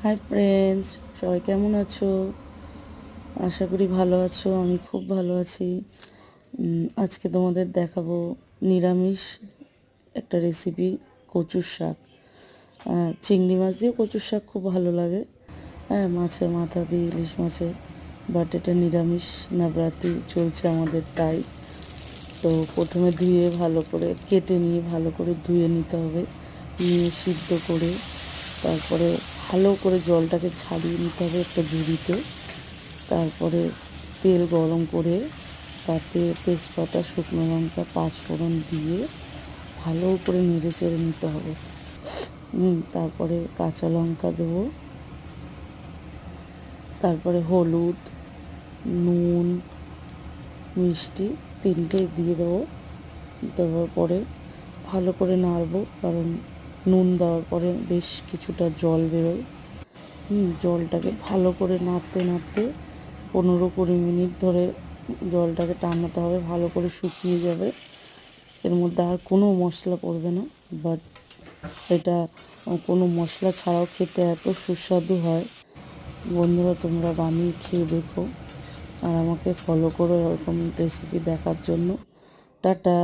Hi friends, সবাই কেমন আছো? আশা করি ভালো আছো। আমি খুব ভালো আছি। আজকে তোমাদের দেখাবো নিরামিষ একটা রেসিপি, কচুর শাক। চিংড়ি মাছ দিয়ে কচুর শাক খুব ভালো লাগে। হ্যাঁ, মাছের মাথা দিয়ে, ইলিশ মাছের, বাট এটা নিরামিষ, নবরাত্রি চলছে আমাদের, তাই তো প্রথমে ধুয়ে ভালো করে কেটে নিয়ে ভালো করে ধুয়ে নিতে হবে, নিয়ে সিদ্ধ করে তারপরে ভালো করে জলটাকে ছাড়িয়ে নিতে হবে একটা ঝুড়িতে। তারপরে তেল গরম করে তাতে তেজপাতা, শুকনো লঙ্কা, পাঁচফোড়ন দিয়ে ভালো করে নেড়ে চেড়ে নিতে হবে। তারপরে কাঁচা লঙ্কা দেবো, তারপরে হলুদ, নুন, মিষ্টি তিনটে দিয়ে দেবো। দেওয়ার পরে ভালো করে নাড়বো, কারণ নুন দেওয়ার পরে বেশ কিছুটা জল বেরোয়। জলটাকে ভালো করে নাড়তে নাড়তে 15-20 মিনিট ধরে জলটাকে টানাতে হবে, ভালো করে শুকিয়ে যাবে। এর মধ্যে আর কোনো মশলা পড়বে না, বাট এটা কোনো মশলা ছাড়াও খেতে এত সুস্বাদু হয়। বন্ধুরা, তোমরা বানিয়ে খেয়ে দেখো আর আমাকে ফলো করো এরকম রেসিপি দেখার জন্য। টাটা।